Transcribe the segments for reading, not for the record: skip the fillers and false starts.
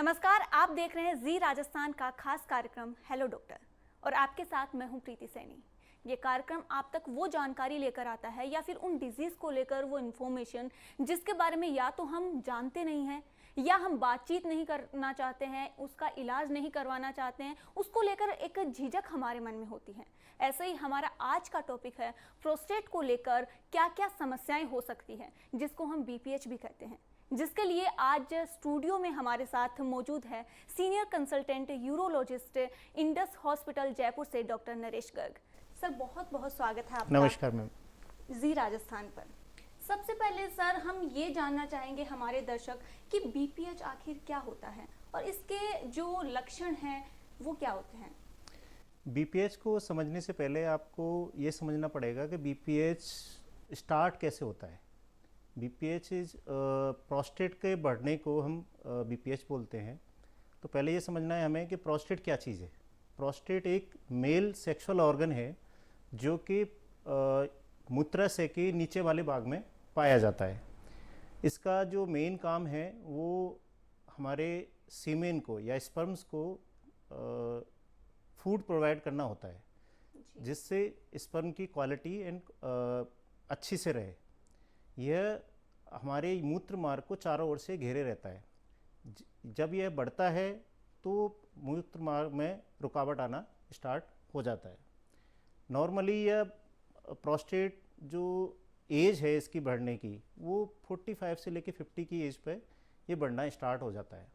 नमस्कार, आप देख रहे हैं जी राजस्थान का खास कार्यक्रम हेलो डॉक्टर और आपके साथ मैं हूं प्रीति सैनी। ये कार्यक्रम आप तक वो जानकारी लेकर आता है या फिर उन डिजीज़ को लेकर वो इन्फॉर्मेशन जिसके बारे में या तो हम जानते नहीं हैं या हम बातचीत नहीं करना चाहते हैं, उसका इलाज नहीं करवाना चाहते हैं, उसको लेकर एक झिझक हमारे मन में होती है। ऐसे ही हमारा आज का टॉपिक है प्रोस्टेट को लेकर क्या क्या समस्याएं हो सकती हैं, जिसको हम बीपीएच भी कहते हैं, जिसके लिए आज स्टूडियो में हमारे साथ मौजूद है senior consultant urologist Indus hospital Jaipur से डॉक्टर नरेश गर्ग। सर बहुत बहुत स्वागत है आपका। नमस्कार मैम। जी राजस्थान पर सबसे पहले सर हम ये जानना चाहेंगे हमारे दर्शक कि बीपीएच आखिर क्या होता है और इसके जो लक्षण हैं वो क्या होते हैं। बीपीएच को समझने से पहले आपको ये समझना पड़ेगा कि बीपीएच स्टार्ट कैसे होता है। बीपीएच इज प्रोस्टेट के बढ़ने को हम बीपीएच बोलते हैं। तो पहले ये समझना है हमें कि प्रोस्टेट क्या चीज़ है। प्रोस्टेट एक मेल सेक्सुअल ऑर्गन है जो कि मूत्राशय के नीचे वाले भाग में पाया जाता है। इसका जो मेन काम है वो हमारे सीमेन को या स्पर्म्स को फूड प्रोवाइड करना होता है, जिससे स्पर्म की क्वालिटी एंड अच्छी से रहे। यह हमारे मूत्र मार्ग को चारों ओर से घेरे रहता है। जब यह बढ़ता है तो मूत्र मार्ग में रुकावट आना स्टार्ट हो जाता है। नॉर्मली यह प्रोस्टेट जो एज है इसकी बढ़ने की वो 45 से लेकर 50 की एज पे ये बढ़ना स्टार्ट हो जाता है।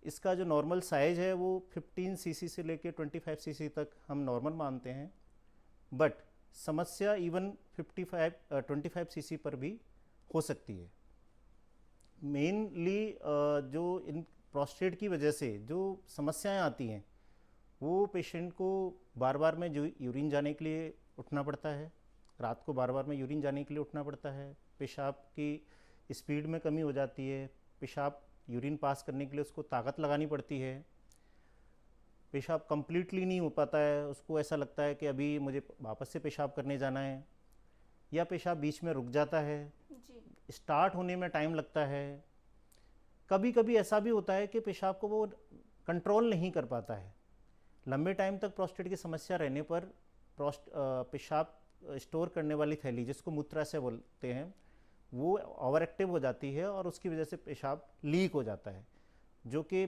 इसका जो नॉर्मल साइज़ है वो 15 सीसी से लेकर 25 सीसी तक हम नॉर्मल मानते हैं, बट समस्या इवन 25 सीसी पर भी हो सकती है। मेनली जो इन प्रोस्टेट की वजह से जो समस्याएं आती हैं वो पेशेंट को बार बार में जो यूरिन जाने के लिए उठना पड़ता है, रात को बार बार में यूरिन जाने के लिए उठना पड़ता है, पेशाब की स्पीड में कमी हो जाती है, पेशाब यूरिन पास करने के लिए उसको ताकत लगानी पड़ती है, पेशाब कंप्लीटली नहीं हो पाता है, उसको ऐसा लगता है कि अभी मुझे वापस से पेशाब करने जाना है, या पेशाब बीच में रुक जाता है जी। स्टार्ट होने में टाइम लगता है। कभी कभी ऐसा भी होता है कि पेशाब को वो कंट्रोल नहीं कर पाता है। लंबे टाइम तक प्रोस्टेट की समस्या रहने पर पेशाब स्टोर करने वाली थैली जिसको मूत्राशय बोलते हैं वो ओवर एक्टिव हो जाती है और उसकी वजह से पेशाब लीक हो जाता है, जो कि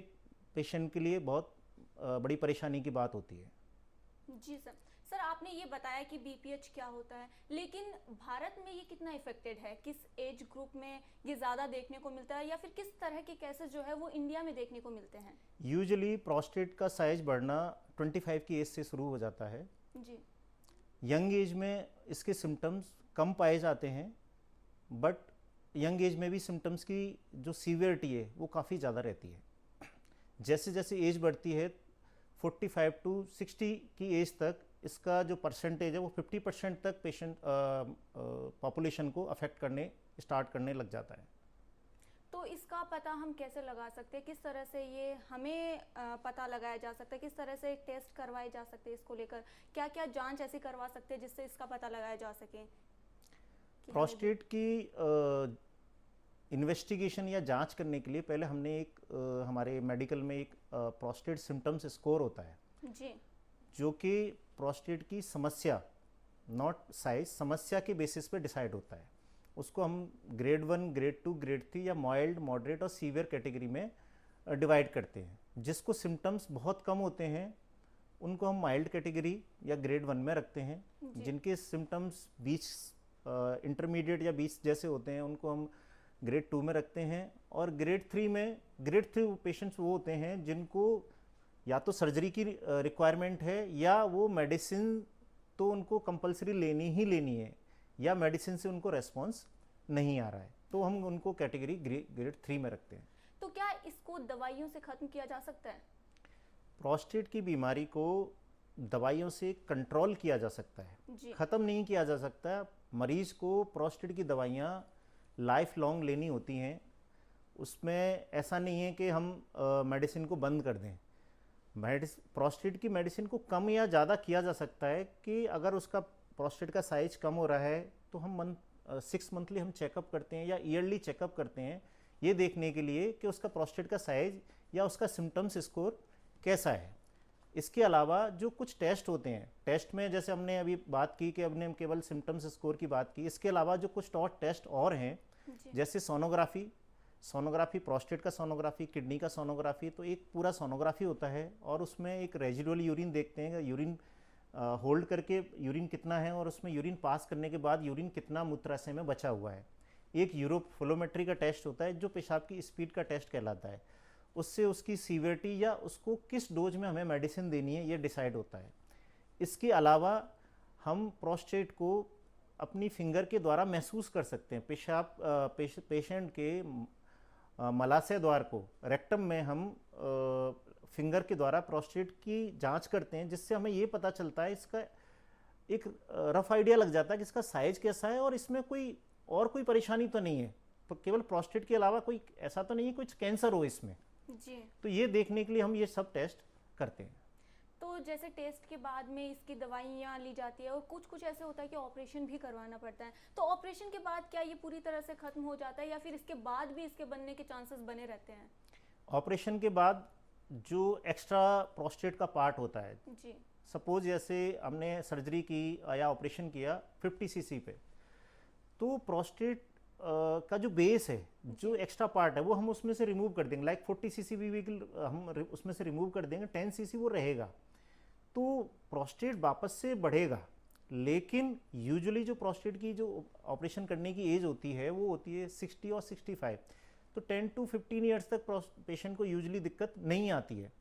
पेशेंट के लिए बहुत बड़ी परेशानी की बात होती है। जी सर। सर आपने ये बताया कि बीपीएच क्या होता है, लेकिन भारत में ये कितना इफेक्टेड है, किस एज ग्रुप में ये ज़्यादा देखने को मिलता है या फिर किस तरह के केसेस जो है वो इंडिया में देखने को मिलते हैं। यूजुअली प्रोस्टेट का साइज बढ़ना 25 की एज से शुरू हो जाता है जी। यंग एज में इसके सिम्टम्स कम पाए जाते हैं, बट यंग एज में भी सिम्टम्स की जो सीवियरिटी है वो काफ़ी ज़्यादा रहती है। जैसे जैसे एज बढ़ती है 45 टू 60 की एज तक इसका जो परसेंटेज है वो 50% तक पेशेंट पॉपुलेशन को अफेक्ट करने स्टार्ट करने लग जाता है। तो इसका पता हम कैसे लगा सकते हैं, किस तरह से ये हमें पता लगाया जा सकता है, किस तरह से टेस्ट करवाए जा सकते हैं, इसको लेकर क्या क्या जांच ऐसी करवा सकते हैं जिससे इसका पता लगाया जा सके। प्रोस्टेट की इन्वेस्टिगेशन या जांच करने के लिए पहले हमने एक हमारे मेडिकल में एक प्रोस्टेट सिम्टम्स स्कोर होता है जी, जो कि प्रोस्टेट की समस्या, नॉट साइज, समस्या के बेसिस पे डिसाइड होता है। उसको हम ग्रेड 1, ग्रेड 2, ग्रेड 3 या माइल्ड, मॉडरेट और सीवियर कैटेगरी में डिवाइड करते हैं। जिसको सिम्टम्स बहुत कम होते हैं उनको हम माइल्ड कैटेगरी या ग्रेड 1 में रखते हैं। जिनके सिम्टम्स बीच इंटरमीडिएट या बीच जैसे होते हैं उनको हम ग्रेड 2 में रखते हैं। और ग्रेड 3 पेशेंट्स वो होते हैं जिनको या तो सर्जरी की रिक्वायरमेंट है या वो मेडिसिन तो उनको कंपलसरी लेनी ही लेनी है, या मेडिसिन से उनको रेस्पॉन्स नहीं आ रहा है, तो हम उनको कैटेगरी ग्रेड 3 में रखते हैं। तो क्या इसको दवाइयों से खत्म किया जा सकता है? प्रोस्टेट की बीमारी को दवाइयों से कंट्रोल किया जा सकता है, ख़त्म नहीं किया जा सकता। मरीज को प्रोस्टेट की दवाइयाँ लाइफ लॉन्ग लेनी होती हैं। उसमें ऐसा नहीं है कि हम मेडिसिन को बंद कर दें। प्रोस्टेट की मेडिसिन को कम या ज़्यादा किया जा सकता है कि अगर उसका प्रोस्टेट का साइज कम हो रहा है तो हम 6 मंथली हम चेकअप करते हैं या ईयरली चेकअप करते हैं ये देखने के लिए कि उसका प्रोस्टेट का साइज या उसका सिम्टम्स स्कोर कैसा है। इसके अलावा जो कुछ टेस्ट होते हैं, टेस्ट में जैसे हमने अभी बात की कि हमने केवल सिम्टम्स स्कोर की बात की, इसके अलावा जो कुछ और टेस्ट और हैं जैसे सोनोग्राफी, प्रोस्टेट का सोनोग्राफी, किडनी का सोनोग्राफी, तो एक पूरा सोनोग्राफी होता है और उसमें एक रेजिडुअल यूरिन देखते हैं, यूरिन होल्ड करके यूरिन कितना है और उसमें यूरिन पास करने के बाद यूरिन कितना मूत्राशय में बचा हुआ है। एक यूरोफ्लोमेट्री का टेस्ट होता है जो पेशाब की स्पीड का टेस्ट कहलाता है, उससे उसकी सीवियरिटी या उसको किस डोज में हमें मेडिसिन देनी है ये डिसाइड होता है। इसके अलावा हम प्रोस्टेट को अपनी फिंगर के द्वारा महसूस कर सकते हैं। पेशेंट के मलाशय द्वार को, रेक्टम में हम फिंगर के द्वारा प्रोस्टेट की जांच करते हैं, जिससे हमें ये पता चलता है, इसका एक रफ आइडिया लग जाता है कि इसका साइज कैसा है और इसमें कोई परेशानी तो नहीं है, केवल प्रोस्टेट के अलावा कोई ऐसा तो नहीं है कुछ कैंसर हो इसमें जी। तो ये देखने के लिए हम ये सब टेस्ट करते हैं। तो जैसे टेस्ट के बाद में इसकी दवाइयाँ ली जाती है और कुछ ऐसे होता है कि ऑपरेशन भी करवाना पड़ता है, तो ऑपरेशन के बाद क्या ये पूरी तरह से खत्म हो जाता है या फिर इसके बाद भी इसके बनने के चांसेस बने रहते हैं? ऑपरेशन के बाद जो एक्स्ट्रा प्रोस्टेट का पार्ट होता है जी। सपोज जैसे हमने सर्जरी की या ऑपरेशन किया 50 सीसी पे, तो प्रोस्टेट का जो बेस है, जो एक्स्ट्रा पार्ट है वो हम उसमें से रिमूव कर देंगे। लाइक 40 सीसी भी हम उसमें से रिमूव कर देंगे, 10 सीसी वो रहेगा, तो प्रोस्टेट वापस से बढ़ेगा। लेकिन यूजुअली जो प्रोस्टेट की जो ऑपरेशन करने की एज होती है वो होती है 60 और 65, तो 10 to 15 ईयर्स तक पेशेंट को यूजुअली दिक्कत नहीं आती है।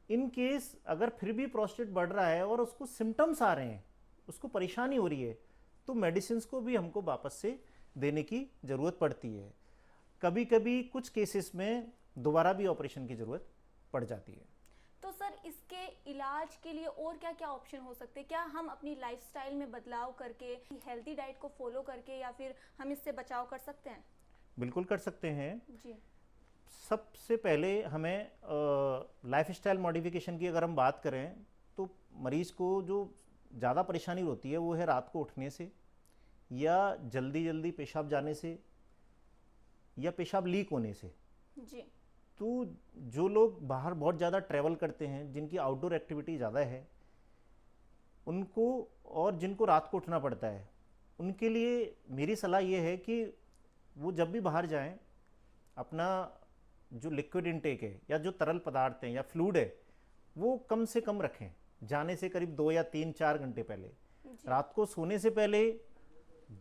इन केस अगर फिर भी प्रोस्टेट बढ़ रहा है और उसको सिम्टम्स आ रहे हैं, उसको परेशानी हो रही है, तो मेडिसिन को भी हमको वापस से देने की ज़रूरत पड़ती है। कभी कभी कुछ केसेस में दोबारा भी ऑपरेशन की ज़रूरत पड़ जाती है। तो सर इसके इलाज के लिए और क्या क्या ऑप्शन हो सकते हैं? क्या हम अपनी लाइफस्टाइल में बदलाव करके, हेल्दी डाइट को फॉलो करके, या फिर हम इससे बचाव कर सकते हैं? बिल्कुल कर सकते हैं जी। सबसे पहले हमें लाइफस्टाइल मॉडिफिकेशन की अगर हम बात करें तो मरीज़ को जो ज़्यादा परेशानी होती है वो है रात को उठने से, या जल्दी जल्दी पेशाब जाने से, या पेशाब लीक होने से। जी। तो जो लोग बाहर बहुत ज़्यादा ट्रैवल करते हैं, जिनकी आउटडोर एक्टिविटी ज़्यादा है उनको, और जिनको रात को उठना पड़ता है, उनके लिए मेरी सलाह ये है कि वो जब भी बाहर जाएं, अपना जो लिक्विड इनटेक है या जो तरल पदार्थ हैं या फ्लूइड है वो कम से कम रखें, जाने से करीब 2 या 3-4 घंटे पहले। रात को सोने से पहले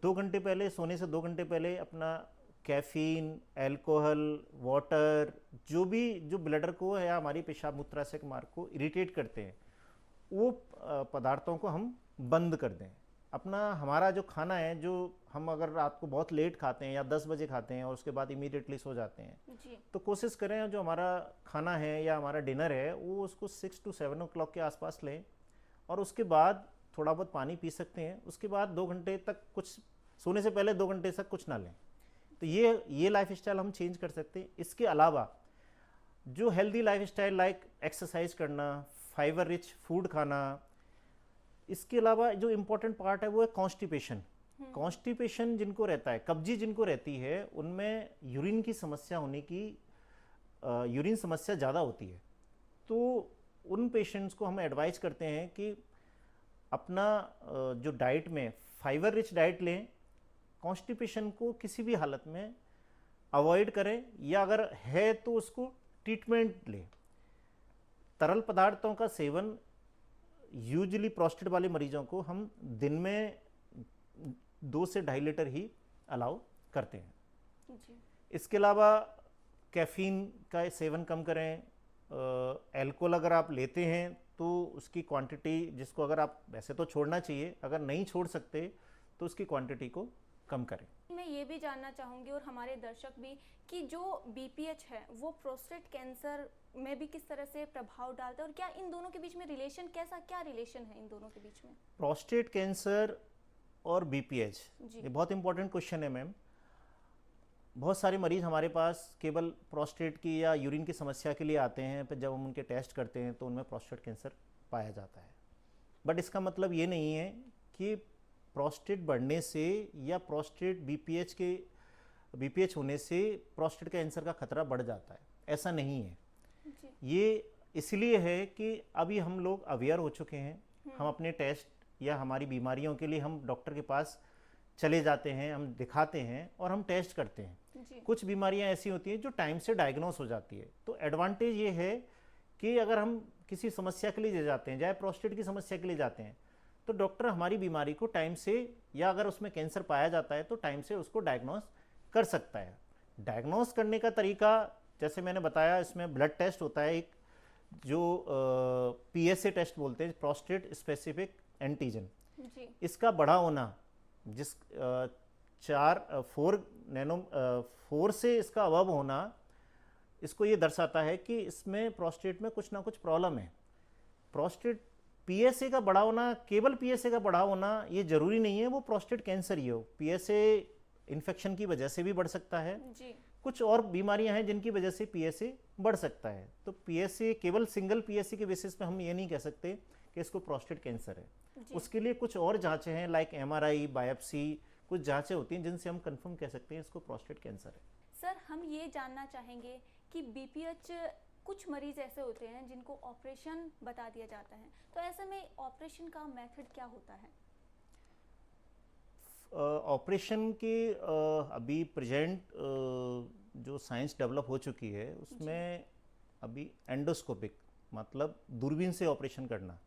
2 घंटे पहले, सोने से 2 घंटे पहले अपना कैफीन, अल्कोहल, वाटर, जो ब्लडर को या हमारी पेशाब मूत्राशय के मार्ग को इरिटेट करते हैं, वो पदार्थों को हम बंद कर दें। अपना हमारा जो खाना है, जो हम अगर रात को बहुत लेट खाते हैं या 10 बजे खाते हैं और उसके बाद इमीडिएटली सो जाते हैं जी। तो कोशिश करें जो हमारा खाना है या हमारा डिनर है वो उसको 6 to 7 o'clock के आसपास लें, और उसके बाद थोड़ा बहुत पानी पी सकते हैं। उसके बाद 2 घंटे तक कुछ, सोने से पहले 2 घंटे तक कुछ ना लें। तो ये लाइफस्टाइल हम चेंज कर सकते हैं। इसके अलावा जो हेल्दी लाइफस्टाइल लाइक एक्सरसाइज करना, फाइबर रिच फूड खाना, इसके अलावा जो इम्पोर्टेंट पार्ट है वो है कॉन्स्टिपेशन। कॉन्स्टिपेशन जिनको रहता है, कब्जी जिनको रहती है, उनमें यूरिन की समस्या होने की, यूरिन समस्या ज़्यादा होती है। तो उन पेशेंट्स को हम एडवाइस करते हैं कि अपना जो डाइट में फाइबर रिच डाइट लें, कॉन्स्टिपेशन को किसी भी हालत में अवॉइड करें, या अगर है तो उसको ट्रीटमेंट लें। तरल पदार्थों का सेवन यूजुअली प्रोस्टेट वाले मरीजों को हम दिन में 2 से 2.5 लीटर ही अलाउ करते हैं। जी। इसके अलावा कैफीन का सेवन कम करें। अल्कोहल अगर आप लेते हैं तो उसकी क्वांटिटी, जिसको अगर आप वैसे तो छोड़ना चाहिए, अगर नहीं छोड़ सकते तो उसकी क्वांटिटी को कम करें। मैं ये भी जानना चाहूँगी और हमारे दर्शक भी, कि जो BPH है वो प्रोस्टेट कैंसर में भी किस तरह से प्रभाव डालता है, और क्या इन दोनों के बीच में रिलेशन, क्या रिलेशन है इन दोनों के बीच में? प्रोस्टेट कैंसर और BPH, जी। ये बहुत इंपॉर्टेंट क्वेश्चन है मैम। बहुत सारे मरीज हमारे पास केवल प्रोस्टेट की या यूरिन की समस्या के लिए आते हैं, पर जब हम उनके टेस्ट करते हैं तो उनमें प्रोस्टेट कैंसर पाया जाता है। बट इसका मतलब ये नहीं है कि प्रोस्टेट बढ़ने से या प्रोस्टेट BPH के बीपीएच होने से प्रोस्टेट कैंसर का खतरा बढ़ जाता है, ऐसा नहीं है। जी। ये इसलिए है कि अभी हम लोग अवेयर हो चुके हैं, हम अपने टेस्ट या हमारी बीमारियों के लिए हम डॉक्टर के पास चले जाते हैं, हम दिखाते हैं और हम टेस्ट करते हैं। जी। कुछ बीमारियां ऐसी होती हैं जो टाइम से डायग्नोस हो जाती है, तो एडवांटेज ये है कि अगर हम किसी समस्या के लिए जाते हैं, चाहे प्रोस्टेट की समस्या के लिए जाते हैं, तो डॉक्टर हमारी बीमारी को टाइम से, या अगर उसमें कैंसर पाया जाता है तो टाइम से उसको डायग्नोस कर सकता है। डायग्नोस करने का तरीका जैसे मैंने बताया, इसमें ब्लड टेस्ट होता है एक, जो पीएसए टेस्ट बोलते हैं, प्रोस्टेट स्पेसिफिक एंटीजन। जी। इसका बड़ा होना, जिस 4 से इसका अबव होना, इसको ये दर्शाता है कि इसमें प्रोस्टेट में कुछ ना कुछ प्रॉब्लम है। प्रोस्टेट पीएसए का बड़ा होना, केवल पीएसए का बड़ा होना ये जरूरी नहीं है वो प्रोस्टेट कैंसर ही हो। पीएसए इन्फेक्शन की वजह से भी बढ़ सकता है, जी। कुछ और बीमारियां हैं जिनकी वजह से पीएसए बढ़ सकता है। तो पीएसए, केवल सिंगल पीएसए के बेसिस पे हम ये नहीं कह सकते कि इसको प्रोस्टेट कैंसर है। जी। उसके लिए कुछ और जांचें हैं, लाइक एमआरआई, बायोप्सी, कुछ जांचें होती हैं जिनसे हम कंफर्म कह सकते हैं इसको प्रोस्टेट कैंसर है। सर, हम ये जानना चाहेंगे कि बीपीएच, कुछ मरीज ऐसे होते हैं जिनको ऑपरेशन बता दिया जाता है, तो ऐसे में ऑपरेशन का मेथड क्या होता है? ऑपरेशन के अभी प्रेजेंट जो साइंस डेवलप हो चुकी है उसमें अभी एंडोस्कोपिक, मतलब दूरबीन से ऑपरेशन करना,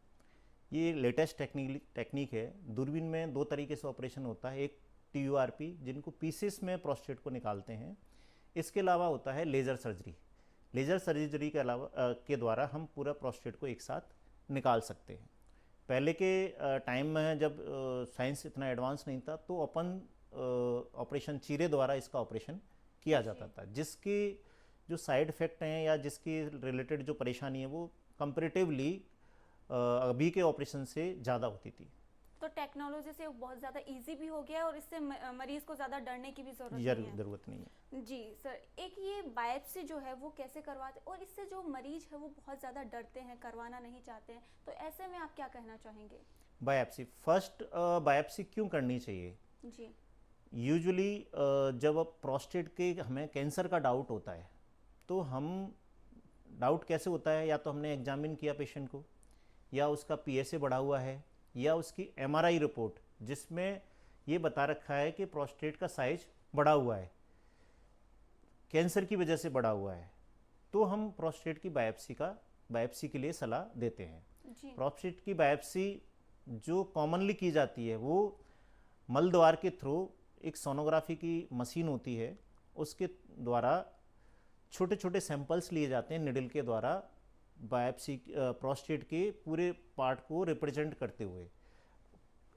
ये लेटेस्ट टेक्निक है। दूरबीन में 2 तरीके से ऑपरेशन होता है, एक टीयूआरपी, जिनको पीसेस में प्रोस्टेट को निकालते हैं। इसके अलावा होता है लेज़र सर्जरी। लेज़र सर्जरी के अलावा के द्वारा हम पूरा प्रोस्टेट को एक साथ निकाल सकते हैं। पहले के टाइम में जब साइंस इतना एडवांस नहीं था तो अपन ऑपरेशन चीरे द्वारा इसका ऑपरेशन किया जाता था, जिसके जो साइड इफ़ेक्ट हैं या जिसकी रिलेटेड जो परेशानी है वो कंपैरेटिवली अभी के ऑपरेशन से ज़्यादा होती थी। तो टेक्नोलॉजी से बहुत ज़्यादा इजी भी हो गया और इससे मरीज को ज़्यादा डरने की भी ज़रूरत नहीं है। जी सर, एक ये बायोप्सी जो है वो कैसे करवाते, और इससे जो मरीज है वो बहुत ज़्यादा डरते हैं, करवाना नहीं चाहते हैं, तो ऐसे में आप क्या कहना चाहेंगे? बायोप्सी, फर्स्ट बायोप्सी क्यों करनी चाहिए? जी। यूजुअली जब प्रोस्टेट के हमें कैंसर का डाउट होता है तो हम, डाउट कैसे होता है, या तो हमने एग्जामिन किया पेशेंट को, या उसका पीएसए बढ़ा हुआ है, या उसकी एमआरआई रिपोर्ट जिसमें ये बता रखा है कि प्रोस्टेट का साइज बढ़ा हुआ है, कैंसर की वजह से बढ़ा हुआ है, तो हम प्रोस्टेट की बायोप्सी के लिए सलाह देते हैं। जी। प्रोस्टेट की बायोप्सी जो कॉमनली की जाती है वो मल द्वार के थ्रू, एक सोनोग्राफी की मशीन होती है, उसके द्वारा छोटे छोटे सैंपल्स लिए जाते हैं निडल के द्वारा, बायोप्सी प्रोस्टेट के पूरे पार्ट को रिप्रेजेंट करते हुए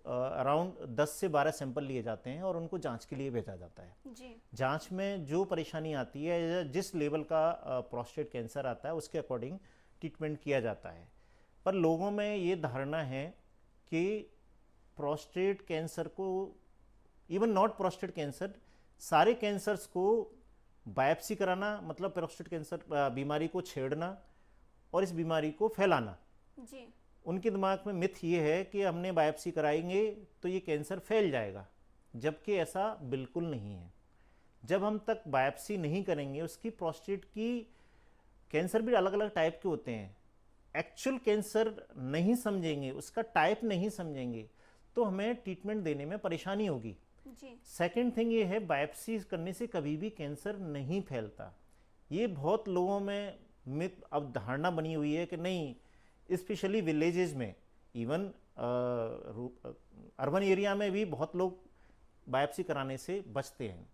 अराउंड 10 से 12 सैंपल लिए जाते हैं और उनको जांच के लिए भेजा जाता है। जी। जांच में जो परेशानी आती है या जिस लेवल का प्रोस्टेट कैंसर आता है उसके अकॉर्डिंग ट्रीटमेंट किया जाता है। पर लोगों में ये धारणा है कि प्रोस्टेट कैंसर को, इवन नॉट प्रोस्टेट कैंसर, सारे कैंसर्स को बायोप्सी कराना मतलब प्रोस्टेट कैंसर बीमारी को छेड़ना और इस बीमारी को फैलाना। जी। उनके दिमाग में मिथ ये है कि हमने बायोप्सी कराएंगे तो ये कैंसर फैल जाएगा, जबकि ऐसा बिल्कुल नहीं है। जब हम तक बायोप्सी नहीं करेंगे, उसकी प्रोस्टेट की, कैंसर भी अलग अलग टाइप के होते हैं, एक्चुअल कैंसर नहीं समझेंगे, उसका टाइप नहीं समझेंगे, तो हमें ट्रीटमेंट देने में परेशानी होगी। जी। सेकेंड थिंग ये है, बायोप्सी करने से कभी भी कैंसर नहीं फैलता। ये बहुत लोगों में मिथ, अब धारणा बनी हुई है कि नहीं, स्पेशली विलेजेस में, इवन अर्बन एरिया में भी बहुत लोग बायोप्सी कराने से बचते हैं।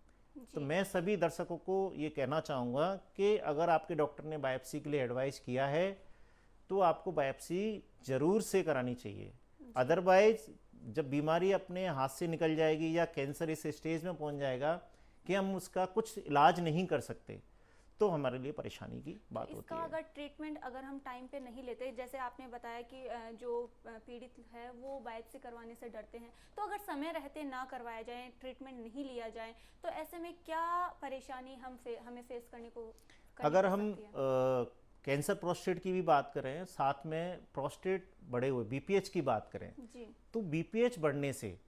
तो मैं सभी दर्शकों को ये कहना चाहूँगा कि अगर आपके डॉक्टर ने बायोप्सी के लिए एडवाइस किया है तो आपको बायोप्सी ज़रूर से करानी चाहिए। अदरवाइज जब बीमारी अपने हाथ से निकल जाएगी या कैंसर इस स्टेज में पहुंच जाएगा कि हम उसका कुछ इलाज नहीं कर सकते, तो हमारे लिए परेशानी की बात होती है। अगर ट्रीटमेंट अगर हम टाइम पे नहीं लेते, जैसे आपने बताया कि जो पीड़ित है वो बायोप्सी करवाने से डरते हैं, तो अगर समय रहते ना करवाया जाए, ट्रीटमेंट नहीं लिया जाए, तो ऐसे में क्या परेशानी हमें फेस करनी अगर हम कैंसर प्रोस्टेट की भी बात करें, साथ में प्रोस्टेट बढ़े हुए बीपीएच की बात करें, जी। तो बीपीएच बढ़ने से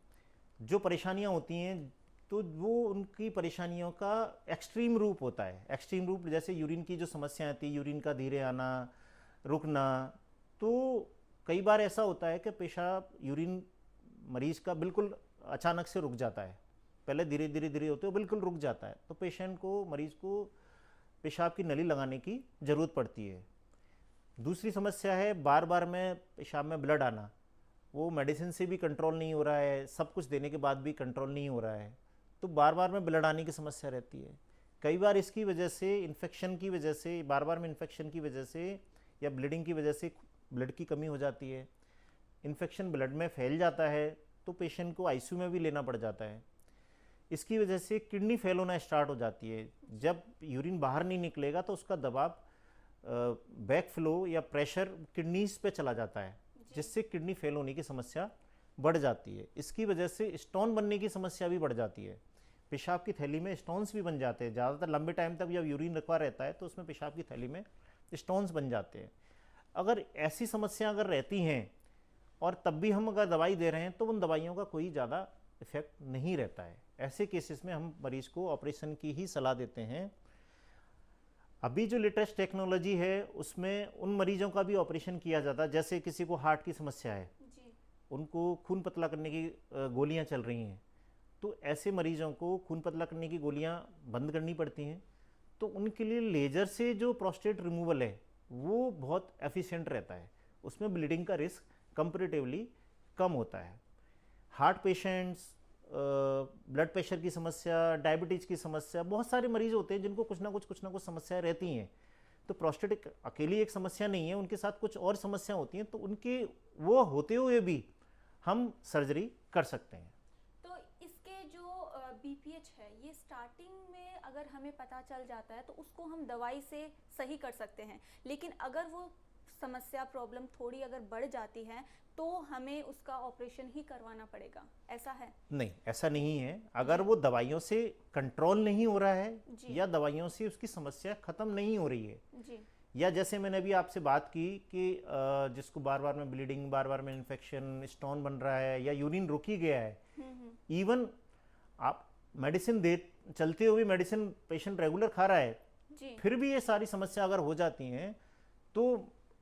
जो परेशानियां होती हैं, तो वो उनकी परेशानियों का एक्सट्रीम रूप होता है। एक्सट्रीम रूप जैसे यूरिन की जो समस्याएं आती, यूरिन का धीरे आना, रुकना, तो कई बार ऐसा होता है कि पेशाब यूरिन मरीज का बिल्कुल अचानक से रुक जाता है, पहले धीरे धीरे धीरे होते हुए बिल्कुल रुक जाता है, तो पेशेंट को, मरीज को पेशाब की नली लगाने की ज़रूरत पड़ती है। दूसरी समस्या है बार बार में पेशाब में ब्लड आना, वो मेडिसिन से भी कंट्रोल नहीं हो रहा है, सब कुछ देने के बाद भी कंट्रोल नहीं हो रहा है, तो बार बार में ब्लड आने की समस्या रहती है। कई बार इसकी वजह से, इन्फेक्शन की वजह से, बार बार में इन्फेक्शन की वजह से या ब्लीडिंग की वजह से ब्लड की कमी हो जाती है, इन्फेक्शन ब्लड में फैल जाता है, तो पेशेंट को आईसीयू में भी लेना पड़ जाता है। इसकी वजह से किडनी फेल होना स्टार्ट हो जाती है। जब यूरिन बाहर नहीं निकलेगा तो उसका दबाव बैक फ्लो या प्रेशर किडनीज पे चला जाता है, जिससे किडनी फेल होने की समस्या बढ़ जाती है। इसकी वजह से स्टोन बनने की समस्या भी बढ़ जाती है। पेशाब की थैली में स्टोन्स भी बन जाते हैं, ज़्यादातर लंबे टाइम तक जब यूरिन रखा रहता है तो उसमें पेशाब की थैली में स्टोन्स बन जाते हैं। अगर ऐसी समस्या अगर रहती हैं और तब भी हम अगर दवाई दे रहे हैं तो उन दवाइयों का कोई ज़्यादा इफेक्ट नहीं रहता है। ऐसे केसेस में हम मरीज को ऑपरेशन की ही सलाह देते हैं। अभी जो लेटेस्ट टेक्नोलॉजी है उसमें उन मरीजों का भी ऑपरेशन किया जाता है, जैसे किसी को हार्ट की समस्या है जी। उनको खून पतला करने की गोलियां चल रही हैं, तो ऐसे मरीजों को खून पतला करने की गोलियां बंद करनी पड़ती हैं, तो उनके लिए लेजर से जो प्रोस्टेट रिमूवल है वो बहुत एफिशिएंट रहता है, उसमें ब्लीडिंग का रिस्क कंपैरेटिवली कम होता है। हार्ट पेशेंट्स, ब्लड प्रेशर की समस्या, डायबिटीज़ की समस्या, बहुत सारे मरीज होते हैं जिनको कुछ ना कुछ समस्याएं रहती हैं, तो प्रोस्टेट अकेली एक समस्या नहीं है, उनके साथ कुछ और समस्याएं होती हैं, तो उनके वो होते हुए भी हम सर्जरी कर सकते हैं। तो इसके जो बीपीएच है, ये स्टार्टिंग में अगर हमें पता चल जाता है तो उसको हम दवाई से सही कर सकते हैं, लेकिन अगर वो समस्या, प्रॉब्लम थोड़ी अगर बढ़ जाती है तो हमें उसका ऑपरेशन ही करवाना पड़ेगा, ऐसा है? नहीं, ऐसा नहीं है। अगर वो दवाइयों से कंट्रोल नहीं हो रहा है जी। या दवाइयों से उसकी समस्या खत्म नहीं हो रही है, जी। या जैसे मैंने अभी आपसे बात की कि जिसको बार बार में ब्लीडिंग, बार बार में इन्फेक्शन, स्टोन बन रहा है या यूरिन रुक ही गया है, इवन आप मेडिसिन दे, चलते हुए मेडिसिन पेशेंट रेगुलर खा रहा है, जी। फिर भी ये सारी समस्या अगर हो जाती हैं तो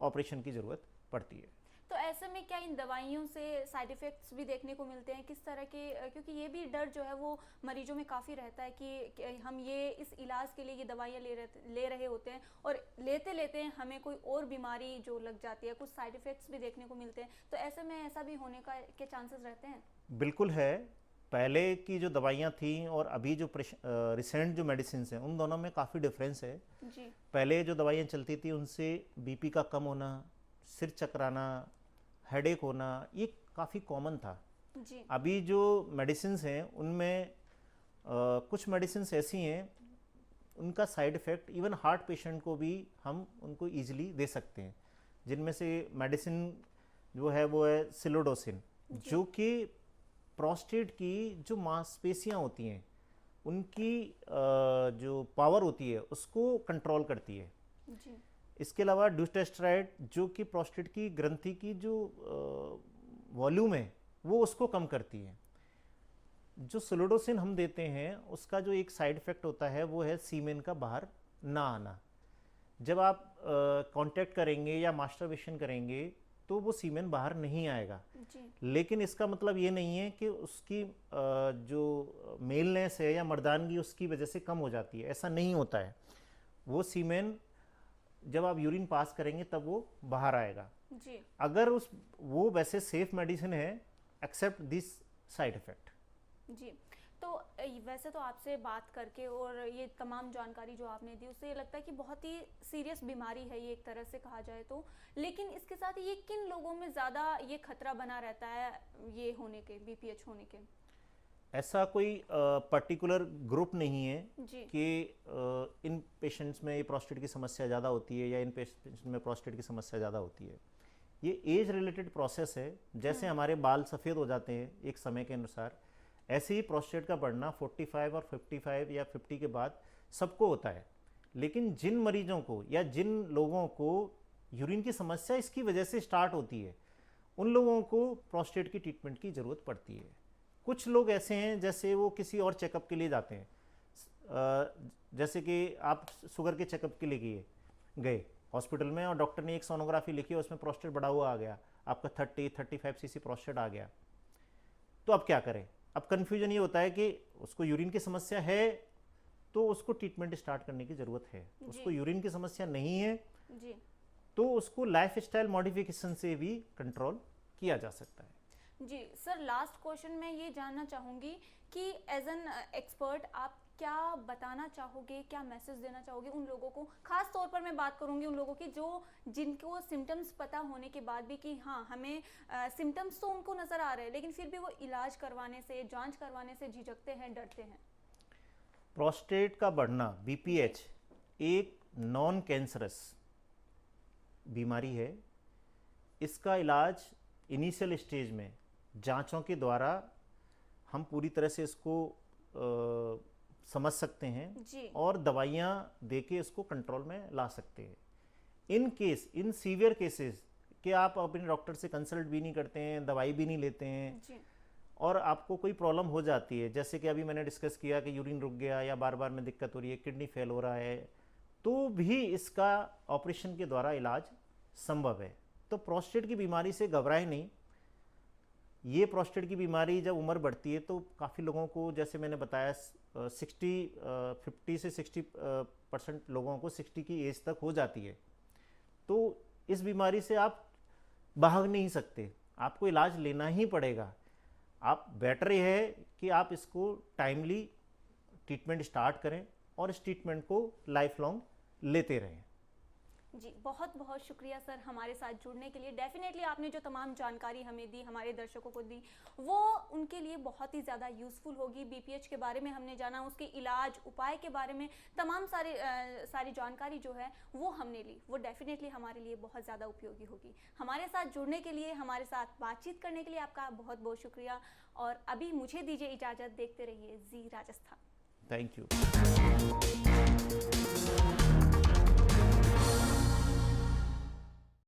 ऑपरेशन की ज़रूरत पड़ती है। तो ऐसे में क्या इन दवाइयों से साइड इफ़ेक्ट्स भी देखने को मिलते हैं, किस तरह के? क्योंकि ये भी डर जो है वो मरीजों में काफ़ी रहता है कि हम ये इस इलाज के लिए ये दवाइयाँ ले रहे होते हैं और लेते लेते हमें कोई और बीमारी जो लग जाती है, कुछ साइड इफ़ेक्ट्स भी देखने को मिलते हैं, तो ऐसे में ऐसा भी होने के चांसेस रहते हैं? बिल्कुल है। पहले की जो दवाइयाँ थी और अभी जो रिसेंट जो मेडिसिन हैं उन दोनों में काफ़ी डिफरेंस है। जी। पहले जो दवाइयाँ चलती थी उनसे बीपी का कम होना, सिर चकराना, हेडेक होना, ये काफ़ी कॉमन था। जी। अभी जो मेडिसिन्स हैं उनमें कुछ मेडिसिन्स ऐसी हैं उनका side effect even heart patient को भी हम उनको ईजिली दे सकते हैं, जिनमें से मेडिसिन जो है वो है सिलोडोसिन, जो कि प्रोस्टेट की जो मांसपेशियां होती हैं उनकी जो पावर होती है उसको कंट्रोल करती है। जी। इसके अलावा ड्यूटेस्टेराइड जो कि प्रोस्टेट की ग्रंथि की जो वॉल्यूम है वो उसको कम करती है। जो सिलोडोसिन हम देते हैं उसका जो एक साइड इफ़ेक्ट होता है वो है सीमेन का बाहर ना आना। जब आप कांटेक्ट करेंगे या मास्टरबेशन करेंगे तो वो सीमेन बाहर नहीं आएगा। जी। लेकिन इसका मतलब ये नहीं है कि उसकी जो मेलनेस है या मर्दानगी उसकी वजह से कम हो जाती है, ऐसा नहीं होता है। वो सीमेन जब आप यूरिन पास करेंगे तब वो बाहर आएगा। जी। अगर वो वैसे सेफ मेडिसिन है एक्सेप्ट दिस साइड इफेक्ट। जी। तो वैसे तो आपसे बात करके और ये तमाम जानकारी जो आपने दी उससे ये लगता है कि बहुत ही सीरियस बीमारी है ये, एक तरह से कहा जाए तो, लेकिन इसके साथ ये किन लोगों में ज़्यादा ये खतरा बना रहता है ये होने के, बीपीएच होने के? ऐसा कोई पर्टिकुलर ग्रुप नहीं है जी। कि इन पेशेंट्स में ये प्रोस्टेट की समस्या ज़्यादा होती है या इन पेशेंट्स में प्रोस्टेट की समस्या ज़्यादा होती है। ये एज रिलेटेड प्रोसेस है। जैसे हमारे बाल सफ़ेद हो जाते हैं एक समय के अनुसार, ऐसे ही प्रोस्टेट का बढ़ना 45 और 55 या 50 के बाद सबको होता है। लेकिन जिन मरीजों को या जिन लोगों को यूरिन की समस्या इसकी वजह से स्टार्ट होती है उन लोगों को प्रोस्टेट की ट्रीटमेंट की ज़रूरत पड़ती है। कुछ लोग ऐसे हैं जैसे वो किसी और चेकअप के लिए जाते हैं, जैसे कि आप शुगर के चेकअप के लिए गए हॉस्पिटल में और डॉक्टर ने एक सोनोग्राफी लिखी, उसमें प्रोस्टेट बढ़ा हुआ आ गया, आपका 30-35 cc प्रोस्टेट आ गया, तो अब क्या करें? अब कन्फ्यूजन ये होता है कि उसको यूरिन की समस्या है तो उसको ट्रीटमेंट स्टार्ट करने की ज़रूरत है, उसको यूरिन की समस्या नहीं है जी, तो उसको लाइफस्टाइल मॉडिफिकेशन से भी कंट्रोल किया जा सकता है। जी सर, लास्ट क्वेश्चन मैं ये जानना चाहूँगी कि एज एन एक्सपर्ट आप क्या बताना चाहोगे, क्या मैसेज देना चाहोगे उन लोगों को, खास तौर पर मैं बात करूँगी उन लोगों की जिनको सिम्टम्स पता होने के बाद भी कि हाँ हमें सिम्टम्स तो उनको नज़र आ रहे हैं लेकिन फिर भी वो इलाज करवाने से, जांच करवाने से झिझकते हैं, डरते हैं। प्रोस्टेट का बढ़ना BPH एक नॉन कैंसरस बीमारी है। इसका इलाज इनिशियल स्टेज में जांचों के द्वारा हम पूरी तरह से इसको समझ सकते हैं जी, और दवाइयाँ देके इसको कंट्रोल में ला सकते हैं। इन सीवियर केसेस कि आप अपने डॉक्टर से कंसल्ट भी नहीं करते हैं, दवाई भी नहीं लेते हैं जी, और आपको कोई प्रॉब्लम हो जाती है, जैसे कि अभी मैंने डिस्कस किया कि यूरिन रुक गया या बार बार में दिक्कत हो रही है, किडनी फेल हो रहा है, तो भी इसका ऑपरेशन के द्वारा इलाज संभव है। तो प्रोस्टेट की बीमारी से घबराएं नहीं। ये प्रोस्टेट की बीमारी जब उम्र बढ़ती है तो काफ़ी लोगों को, जैसे मैंने बताया 50 से 60% लोगों को 60 की एज तक हो जाती है। तो इस बीमारी से आप भाग नहीं सकते, आपको इलाज लेना ही पड़ेगा। आप बेटर ये है कि आप इसको टाइमली ट्रीटमेंट स्टार्ट करें और इस ट्रीटमेंट को लाइफ लॉन्ग लेते रहें। जी, बहुत बहुत शुक्रिया सर हमारे साथ जुड़ने के लिए। डेफिनेटली आपने जो तमाम जानकारी हमें दी, हमारे दर्शकों को दी, वो उनके लिए बहुत ही ज़्यादा यूज़फुल होगी। BPH के बारे में हमने जाना, उसके इलाज उपाय के बारे में तमाम सारी जानकारी जो है वो हमने ली, वो डेफिनेटली हमारे लिए बहुत ज़्यादा उपयोगी होगी। हमारे साथ जुड़ने के लिए, हमारे साथ बातचीत करने के लिए आपका बहुत बहुत शुक्रिया। और अभी मुझे दीजिए इजाज़त, देखते रहिए जी राजस्थान। Thank you.